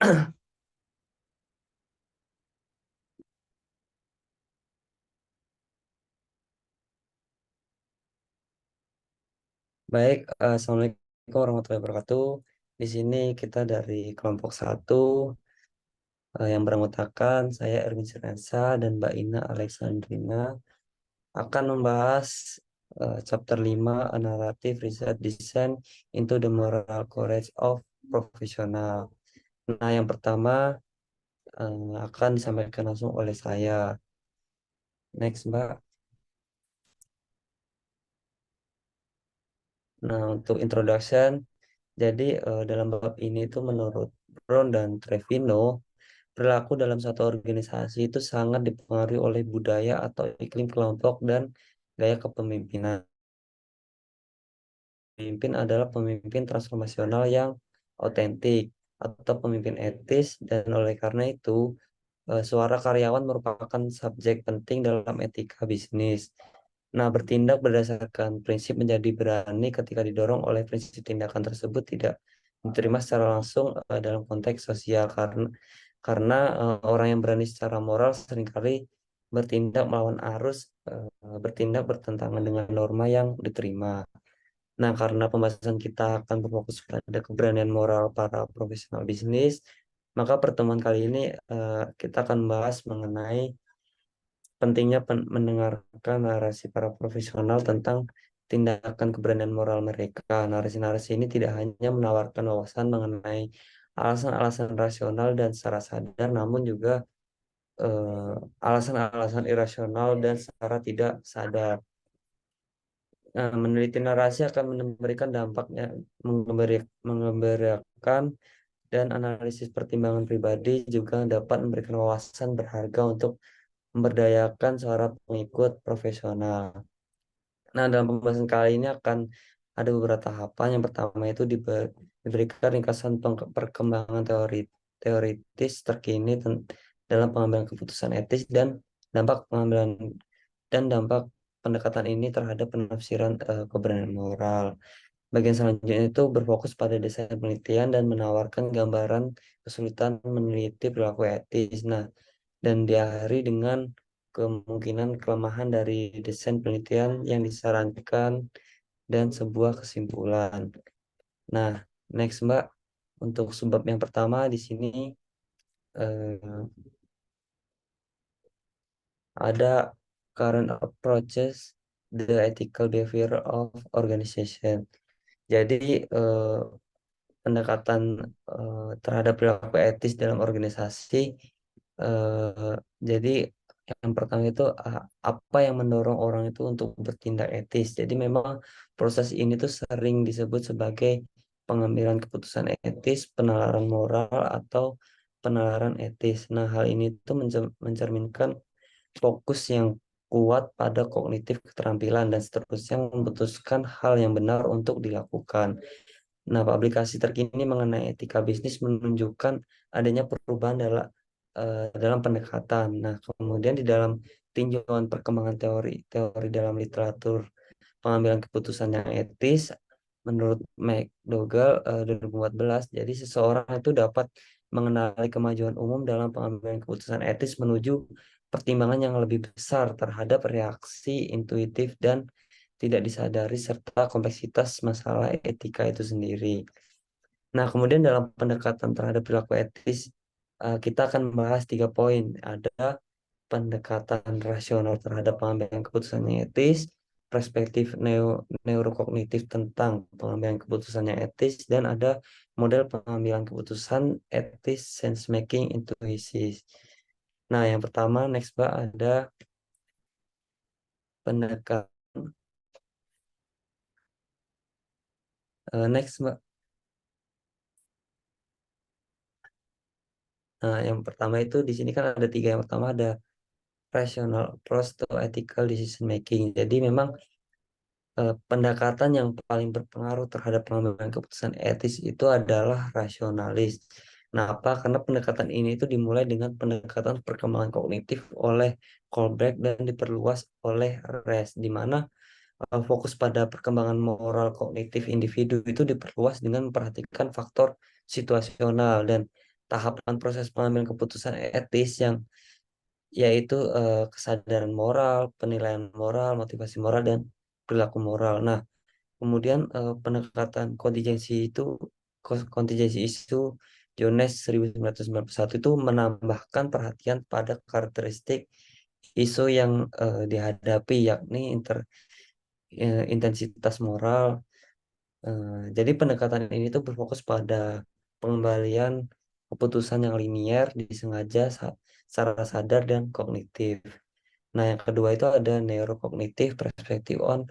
Baik, Assalamualaikum warahmatullahi wabarakatuh. Di sini kita dari kelompok satu yang beranggotakan saya Erwin Sirensa dan Mbak Ina Alexandrina akan membahas chapter 5 A Narrative Research Design into the Moral Courage of Professional. Nah, yang pertama akan disampaikan langsung oleh saya. Next, Mbak. Nah, untuk introduction, jadi dalam bab ini itu menurut Brown dan Trevino, perilaku dalam satu organisasi itu sangat dipengaruhi oleh budaya atau iklim kelompok dan gaya kepemimpinan. Pemimpin adalah pemimpin transformasional yang otentik atau pemimpin etis dan oleh karena itu suara karyawan merupakan subjek penting dalam etika bisnis. Nah, bertindak berdasarkan prinsip menjadi berani ketika didorong oleh prinsip tindakan tersebut tidak diterima secara langsung dalam konteks sosial karena orang yang berani secara moral seringkali bertindak melawan arus, bertindak bertentangan dengan norma yang diterima. Nah, karena pembahasan kita akan berfokus pada keberanian moral para profesional bisnis, maka pertemuan kali ini kita akan membahas mengenai pentingnya mendengarkan narasi para profesional tentang tindakan keberanian moral mereka. Narasi-narasi ini tidak hanya menawarkan wawasan mengenai alasan-alasan rasional dan secara sadar, namun juga eh, alasan-alasan irasional dan secara tidak sadar. Meneliti narasi akan memberikan dampaknya, mengembirakan dan analisis pertimbangan pribadi juga dapat memberikan wawasan berharga untuk memberdayakan seorang pengikut profesional. Nah, dalam pembahasan kali ini akan ada beberapa tahapan. Yang pertama itu diberikan ringkasan perkembangan teoritis terkini dalam pengambilan keputusan etis dan dampak pendekatan ini terhadap penafsiran keberanian moral. Bagian selanjutnya itu berfokus pada desain penelitian dan menawarkan gambaran kesulitan meneliti perilaku etis. Nah, dan diakhiri dengan kemungkinan kelemahan dari desain penelitian yang disarankan dan sebuah kesimpulan. Nah, next Mbak, untuk subbab yang pertama di sini eh, ada current approaches the ethical behavior of organization. Jadi pendekatan terhadap perilaku etis dalam organisasi. eh, jadi yang pertama itu apa yang mendorong orang itu untuk bertindak etis. Jadi memang proses ini tuh sering disebut sebagai pengambilan keputusan etis, penalaran moral atau penalaran etis. Nah, hal ini tuh mencerminkan fokus yang kuat pada kognitif keterampilan dan seterusnya memutuskan hal yang benar untuk dilakukan. Nah, publikasi terkini mengenai etika bisnis menunjukkan adanya perubahan dalam pendekatan. Nah, kemudian di dalam tinjauan perkembangan teori dalam literatur pengambilan keputusan yang etis, menurut McDougall 2014, jadi seseorang itu dapat mengenali kemajuan umum dalam pengambilan keputusan etis menuju pertimbangan yang lebih besar terhadap reaksi intuitif dan tidak disadari serta kompleksitas masalah etika itu sendiri. Nah, kemudian dalam pendekatan terhadap perilaku etis, kita akan membahas 3 poin. Ada pendekatan rasional terhadap pengambilan keputusan yang etis, perspektif neurokognitif tentang pengambilan keputusan yang etis, dan ada model pengambilan keputusan etis sense making intuisis. Nah, yang pertama, next Mbak, ada pendekatan next Mbak. Nah, yang pertama itu di sini kan ada tiga. Yang pertama ada rational approach to ethical decision making. Jadi memang pendekatan yang paling berpengaruh terhadap pengambilan keputusan etis itu adalah rasionalis. Nah, apa? Karena pendekatan ini itu dimulai dengan pendekatan perkembangan kognitif oleh Kolbeck dan diperluas oleh Res, di mana fokus pada perkembangan moral kognitif individu itu diperluas dengan memperhatikan faktor situasional dan tahapan proses pengambilan keputusan etis yang yaitu kesadaran moral, penilaian moral, motivasi moral, dan perilaku moral. Nah, kemudian pendekatan kontingensi isu Jones 1991 itu menambahkan perhatian pada karakteristik isu yang dihadapi, yakni intensitas moral. Jadi pendekatan ini tuh berfokus pada pengembalian keputusan yang linier, disengaja, secara sadar dan kognitif. Nah, yang kedua itu ada neurokognitif perspective on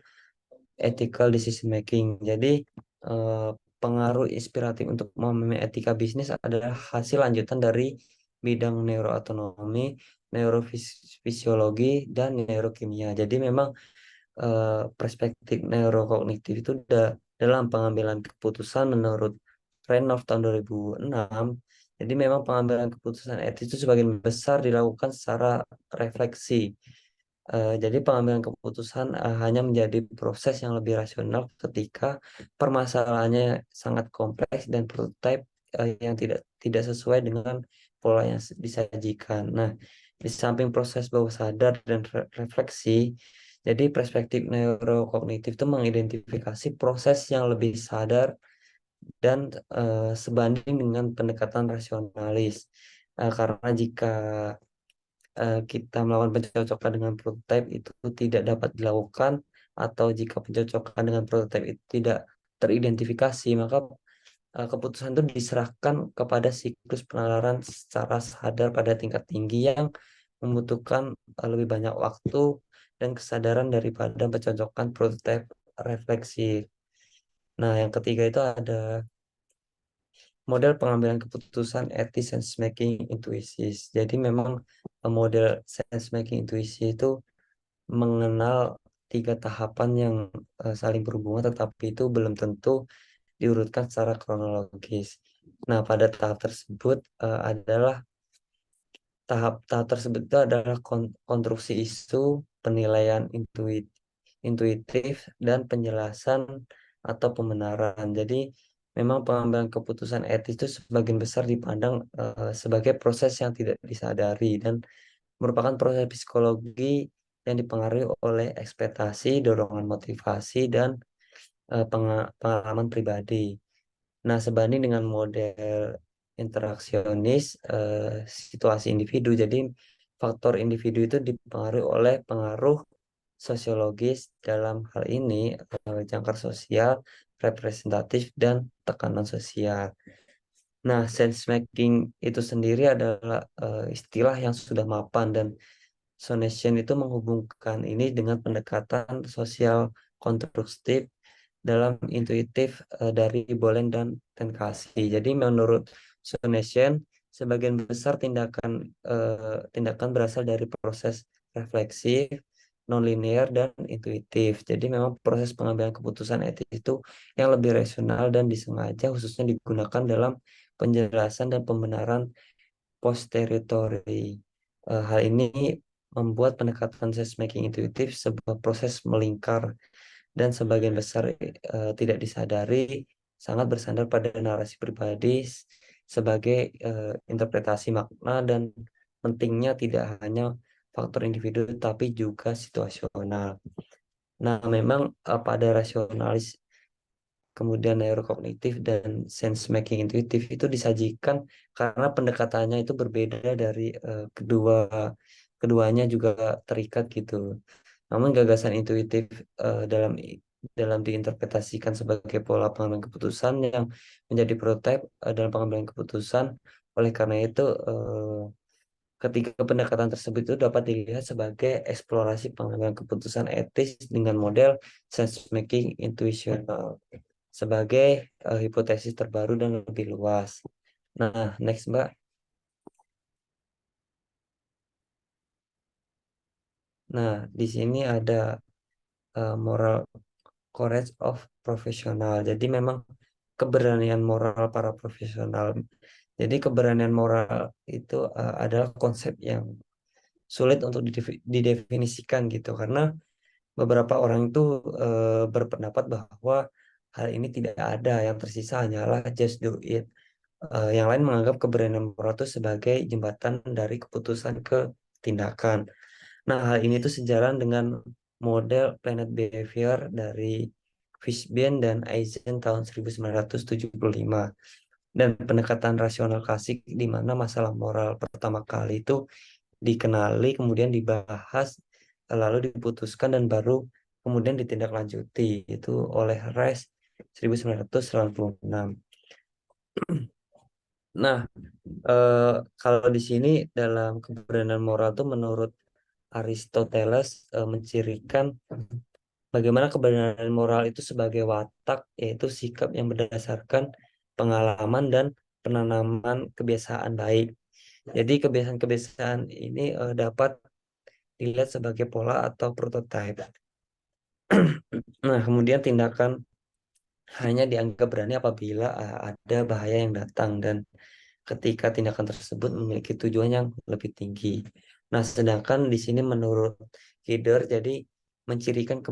ethical decision making. Jadi eh, pengaruh inspiratif untuk memahami etika bisnis adalah hasil lanjutan dari bidang neuroautonomi, neurofisiologi, dan neurokimia. Jadi memang perspektif neurokognitif itu dalam pengambilan keputusan menurut Renov tahun 2006. Jadi memang pengambilan keputusan etis itu sebagian besar dilakukan secara refleksi. Jadi pengambilan keputusan hanya menjadi proses yang lebih rasional ketika permasalahannya sangat kompleks dan prototipe yang tidak tidak sesuai dengan pola yang disajikan. Nah, di samping proses bawah sadar dan refleksi, jadi perspektif neurokognitif itu mengidentifikasi proses yang lebih sadar dan sebanding dengan pendekatan rasionalis. Karena jika kita melakukan pencocokan dengan prototipe itu tidak dapat dilakukan, atau jika pencocokan dengan prototipe itu tidak teridentifikasi, maka keputusan itu diserahkan kepada siklus penalaran secara sadar pada tingkat tinggi yang membutuhkan lebih banyak waktu dan kesadaran daripada pencocokan prototipe refleksi. Nah, yang ketiga itu ada model pengambilan keputusan etis sense making intuisis. Jadi memang model sense making intuisi itu mengenal tiga tahapan yang saling berhubungan, tetapi itu belum tentu diurutkan secara kronologis. Nah, pada tahap tersebut adalah tahap-tahap tersebut itu adalah konstruksi isu, penilaian intuitif, dan penjelasan atau pembenaran. Jadi, memang pengambilan keputusan etis itu sebagian besar dipandang sebagai proses yang tidak disadari dan merupakan proses psikologi yang dipengaruhi oleh ekspektasi, dorongan motivasi, dan pengalaman pribadi. Nah, sebanding dengan model interaksionis situasi individu, jadi faktor individu itu dipengaruhi oleh pengaruh sosiologis, dalam hal ini jangkar sosial, representatif, dan tekanan sosial. Nah, sense making itu sendiri adalah istilah yang sudah mapan, dan sonation itu menghubungkan ini dengan pendekatan sosial konstruktif dalam intuitif dari Bolen dan Tenkasi. Jadi menurut Sonation, sebagian besar tindakan berasal dari proses refleksif, nonlinear, dan intuitif. Jadi memang proses pengambilan keputusan etis itu yang lebih rasional dan disengaja khususnya digunakan dalam penjelasan dan pembenaran posteriori. Hal ini membuat pendekatan sense making intuitif sebuah proses melingkar dan sebagian besar tidak disadari, sangat bersandar pada narasi pribadi sebagai interpretasi makna, dan pentingnya tidak hanya faktor individu tapi juga situasional. Nah, memang pada rasionalis, kemudian neurokognitif, dan sense making intuitif itu disajikan karena pendekatannya itu berbeda dari keduanya juga terikat gitu. Namun gagasan intuitif dalam diinterpretasikan sebagai pola pengambilan keputusan yang menjadi prototipe dalam pengambilan keputusan. Oleh karena itu, ketiga pendekatan tersebut itu dapat dilihat sebagai eksplorasi pengambilan keputusan etis dengan model sense making intuitional sebagai hipotesis terbaru dan lebih luas. Nah, next Mbak. Nah, di sini ada moral courage of profesional. Jadi memang keberanian moral para profesional. Jadi keberanian moral itu adalah konsep yang sulit untuk didefinisikan gitu, karena beberapa orang itu berpendapat bahwa hal ini tidak ada, yang tersisa hanyalah just do it. Yang lain menganggap keberanian moral itu sebagai jembatan dari keputusan ke tindakan. Nah, hal ini tuh sejalan dengan model Planet Behavior dari Fishbein dan Eisen tahun 1975 dan pendekatan rasional klasik di mana masalah moral pertama kali itu dikenali, kemudian dibahas, lalu diputuskan dan baru kemudian ditindaklanjuti itu oleh Rice 1996. Nah, eh, kalau di sini dalam keberanian moral itu menurut Aristoteles mencirikan bagaimana kebenaran moral itu sebagai watak, yaitu sikap yang berdasarkan pengalaman dan penanaman kebiasaan baik. Jadi kebiasaan-kebiasaan ini dapat dilihat sebagai pola atau prototipe. Nah, kemudian tindakan hanya dianggap berani apabila ada bahaya yang datang dan ketika tindakan tersebut memiliki tujuan yang lebih tinggi. Nah, sedangkan di sini menurut Kider, jadi mencirikan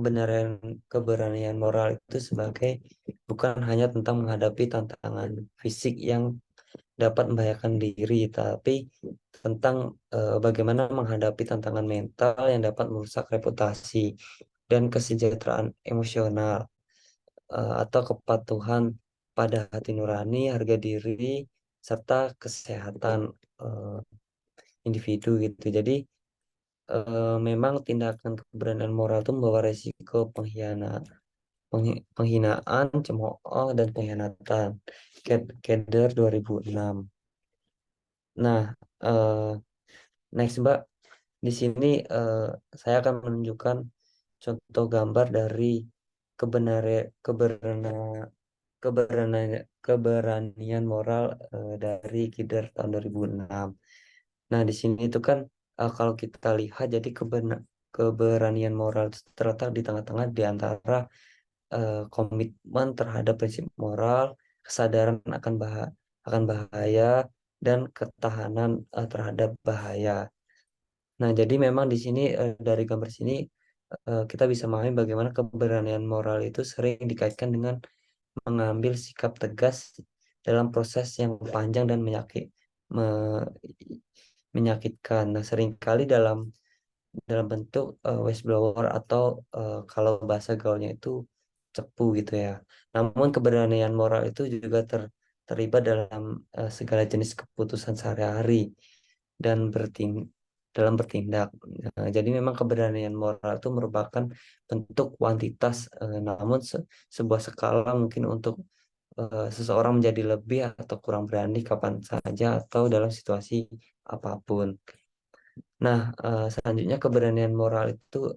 keberanian moral itu sebagai bukan hanya tentang menghadapi tantangan fisik yang dapat membahayakan diri, tapi tentang bagaimana menghadapi tantangan mental yang dapat merusak reputasi dan kesejahteraan emosional atau kepatuhan pada hati nurani, harga diri, serta kesehatan eh, individu gitu. Jadi memang tindakan keberanian moral itu membawa resiko penghinaan, cemooh, dan pengkhianatan. Keder 2006. Nah, eh, next Mbak, di sini eh, saya akan menunjukkan contoh gambar dari keberanian moral dari Kider tahun 2006. Nah, di sini itu kan kalau kita lihat jadi keberanian moral itu terletak di tengah-tengah di antara komitmen terhadap prinsip moral, kesadaran akan bahaya dan ketahanan terhadap bahaya. Nah, jadi memang di sini dari gambar sini kita bisa memahami bagaimana keberanian moral itu sering dikaitkan dengan mengambil sikap tegas dalam proses yang panjang dan me- menyakitkan. Nah, seringkali dalam bentuk whistleblower atau kalau bahasa gaulnya itu cepu gitu ya. Namun keberanian moral itu juga terlibat dalam segala jenis keputusan sehari-hari dan dalam bertindak. Nah, jadi memang keberanian moral itu merupakan bentuk kuantitas, namun sebuah skala mungkin untuk seseorang menjadi lebih atau kurang berani kapan saja atau dalam situasi apapun. Nah, selanjutnya keberanian moral itu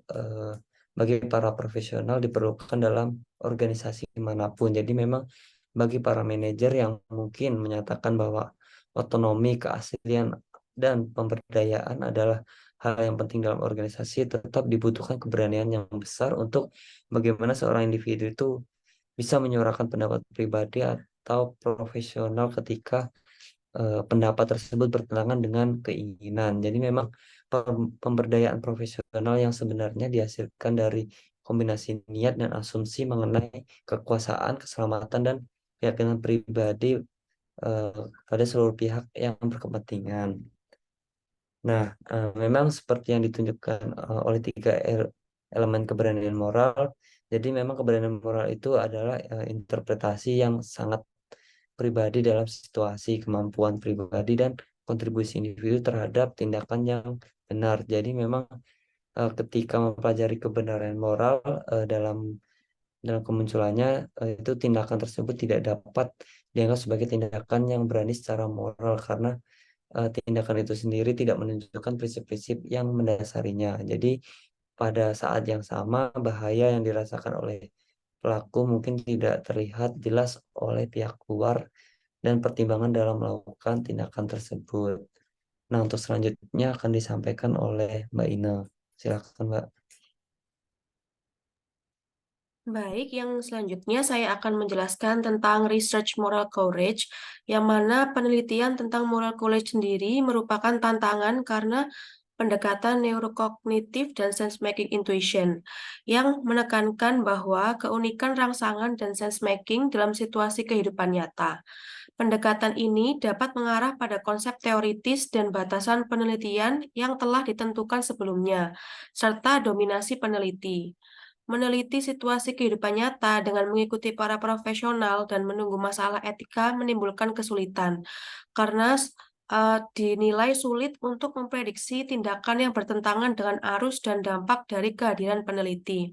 bagi para profesional diperlukan dalam organisasi manapun. Jadi memang bagi para manajer yang mungkin menyatakan bahwa otonomi, keaslian, dan pemberdayaan adalah hal yang penting dalam organisasi, tetap dibutuhkan keberanian yang besar untuk bagaimana seorang individu itu bisa menyuarakan pendapat pribadi atau profesional ketika pendapat tersebut bertentangan dengan keinginan. Jadi memang pemberdayaan profesional yang sebenarnya dihasilkan dari kombinasi niat dan asumsi mengenai kekuasaan, keselamatan, dan keyakinan pribadi eh, pada seluruh pihak yang berkepentingan. Nah, memang seperti yang ditunjukkan oleh tiga elemen keberanian moral, jadi memang keberanian moral itu adalah interpretasi yang sangat pribadi dalam situasi, kemampuan pribadi, dan kontribusi individu terhadap tindakan yang benar. Jadi memang ketika mempelajari kebenaran moral dalam kemunculannya, itu tindakan tersebut tidak dapat dianggap sebagai tindakan yang berani secara moral karena tindakan itu sendiri tidak menunjukkan prinsip-prinsip yang mendasarinya. Jadi pada saat yang sama bahaya yang dirasakan oleh pelaku mungkin tidak terlihat jelas oleh pihak luar dan pertimbangan dalam melakukan tindakan tersebut. Nah, untuk selanjutnya akan disampaikan oleh Mbak Ina. Silakan, Mbak. Baik, yang selanjutnya saya akan menjelaskan tentang research moral courage, yang mana penelitian tentang moral courage sendiri merupakan tantangan karena pendekatan neurokognitif dan sense-making intuition, yang menekankan bahwa keunikan rangsangan dan sense-making dalam situasi kehidupan nyata. Pendekatan ini dapat mengarah pada konsep teoritis dan batasan penelitian yang telah ditentukan sebelumnya, serta dominasi peneliti. Meneliti situasi kehidupan nyata dengan mengikuti para profesional dan menunggu masalah etika menimbulkan kesulitan, karena dinilai sulit untuk memprediksi tindakan yang bertentangan dengan arus dan dampak dari kehadiran peneliti.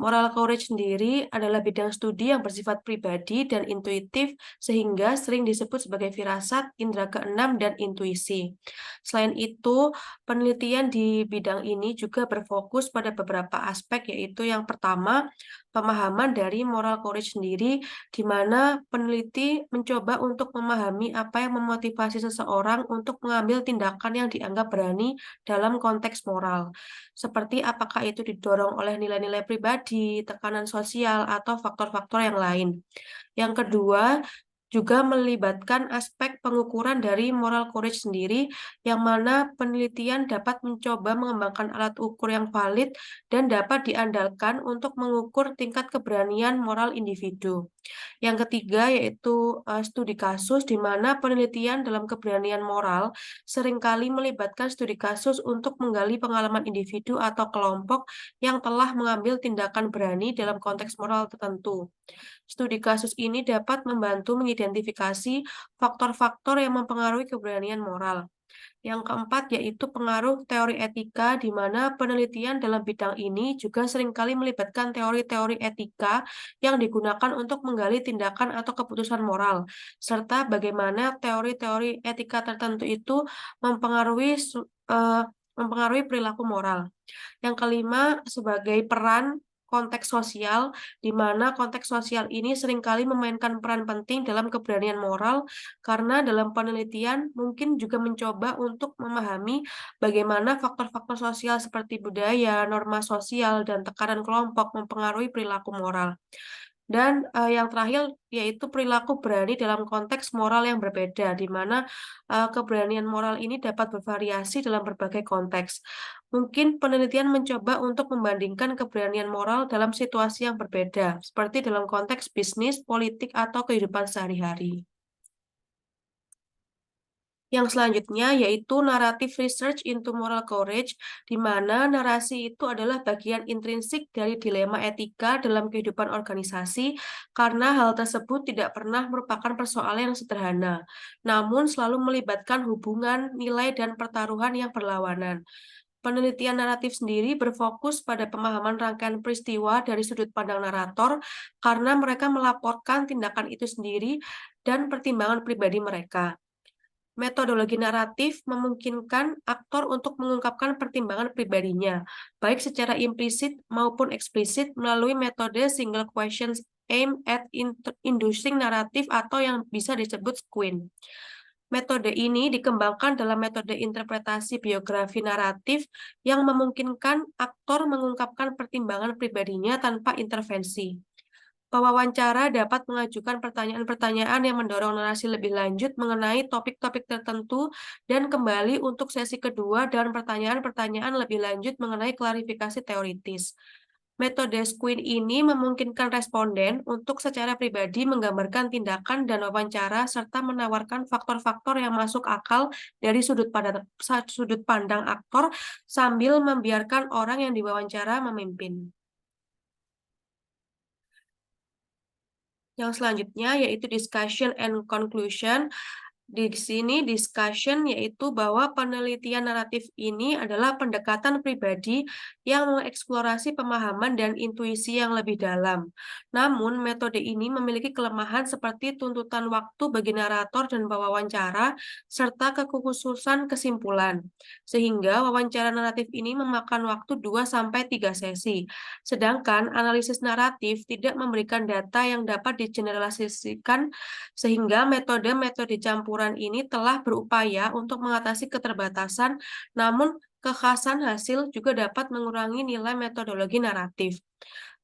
Moral courage sendiri adalah bidang studi yang bersifat pribadi dan intuitif, sehingga sering disebut sebagai firasat, indera keenam, dan intuisi. Selain itu, penelitian di bidang ini juga berfokus pada beberapa aspek, yaitu yang pertama, pemahaman dari moral courage sendiri, di mana peneliti mencoba untuk memahami apa yang memotivasi seseorang untuk mengambil tindakan yang dianggap berani dalam konteks moral, seperti apakah itu didorong oleh nilai-nilai pribadi, tekanan sosial, atau faktor-faktor yang lain. Yang kedua, juga melibatkan aspek pengukuran dari moral courage sendiri, yang mana penelitian dapat mencoba mengembangkan alat ukur yang valid dan dapat diandalkan untuk mengukur tingkat keberanian moral individu. Yang ketiga yaitu studi kasus, di mana penelitian dalam keberanian moral seringkali melibatkan studi kasus untuk menggali pengalaman individu atau kelompok yang telah mengambil tindakan berani dalam konteks moral tertentu. Studi kasus ini dapat membantu mengidentifikasi faktor-faktor yang mempengaruhi keberanian moral. Yang keempat yaitu pengaruh teori etika, di mana penelitian dalam bidang ini juga seringkali melibatkan teori-teori etika yang digunakan untuk menggali tindakan atau keputusan moral, serta bagaimana teori-teori etika tertentu itu mempengaruhi perilaku moral. Yang kelima, sebagai peran konteks sosial, di mana konteks sosial ini seringkali memainkan peran penting dalam keberanian moral, karena dalam penelitian mungkin juga mencoba untuk memahami bagaimana faktor-faktor sosial seperti budaya, norma sosial, dan tekanan kelompok mempengaruhi perilaku moral. Dan yang terakhir yaitu perilaku berani dalam konteks moral yang berbeda, di mana keberanian moral ini dapat bervariasi dalam berbagai konteks. Mungkin penelitian mencoba untuk membandingkan keberanian moral dalam situasi yang berbeda, seperti dalam konteks bisnis, politik, atau kehidupan sehari-hari. Yang selanjutnya yaitu narrative research into moral courage, di mana narasi itu adalah bagian intrinsik dari dilema etika dalam kehidupan organisasi, karena hal tersebut tidak pernah merupakan persoalan yang sederhana, namun selalu melibatkan hubungan, nilai, dan pertaruhan yang berlawanan. Penelitian naratif sendiri berfokus pada pemahaman rangkaian peristiwa dari sudut pandang narator, karena mereka melaporkan tindakan itu sendiri dan pertimbangan pribadi mereka. Metodologi naratif memungkinkan aktor untuk mengungkapkan pertimbangan pribadinya, baik secara implisit maupun eksplisit melalui metode single questions aimed at inducing narrative atau yang bisa disebut SQUIN. Metode ini dikembangkan dalam metode interpretasi biografi naratif yang memungkinkan aktor mengungkapkan pertimbangan pribadinya tanpa intervensi. Pewawancara dapat mengajukan pertanyaan-pertanyaan yang mendorong narasi lebih lanjut mengenai topik-topik tertentu, dan kembali untuk sesi kedua dan pertanyaan-pertanyaan lebih lanjut mengenai klarifikasi teoritis. Metode SQUIN ini memungkinkan responden untuk secara pribadi menggambarkan tindakan dan wawancara serta menawarkan faktor-faktor yang masuk akal dari sudut pandang aktor sambil membiarkan orang yang diwawancara memimpin. Yang selanjutnya yaitu discussion and conclusion. Di sini discussion yaitu bahwa penelitian naratif ini adalah pendekatan pribadi yang mengeksplorasi pemahaman dan intuisi yang lebih dalam. Namun, metode ini memiliki kelemahan seperti tuntutan waktu bagi narator dan pewawancara, serta kekhususan kesimpulan. Sehingga wawancara naratif ini memakan waktu 2-3 sesi. Sedangkan analisis naratif tidak memberikan data yang dapat digeneralisasikan, sehingga metode-metode campuran ini telah berupaya untuk mengatasi keterbatasan, namun kekhasan hasil juga dapat mengurangi nilai metodologi naratif.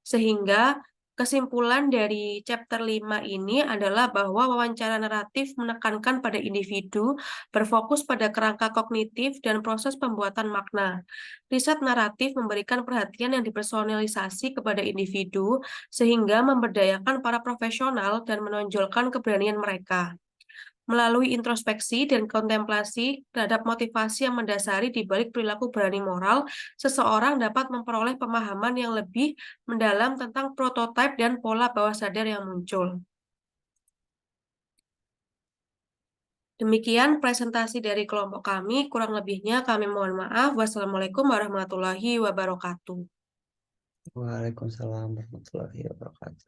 Sehingga kesimpulan dari chapter 5 ini adalah bahwa wawancara naratif menekankan pada individu, berfokus pada kerangka kognitif dan proses pembuatan makna. Riset naratif memberikan perhatian yang dipersonalisasi kepada individu, sehingga memberdayakan para profesional dan menonjolkan keberanian mereka. Melalui introspeksi dan kontemplasi terhadap motivasi yang mendasari di balik perilaku berani moral, seseorang dapat memperoleh pemahaman yang lebih mendalam tentang prototipe dan pola bawah sadar yang muncul. Demikian presentasi dari kelompok kami, kurang lebihnya kami mohon maaf. Wassalamualaikum warahmatullahi wabarakatuh. Waalaikumsalam warahmatullahi wabarakatuh.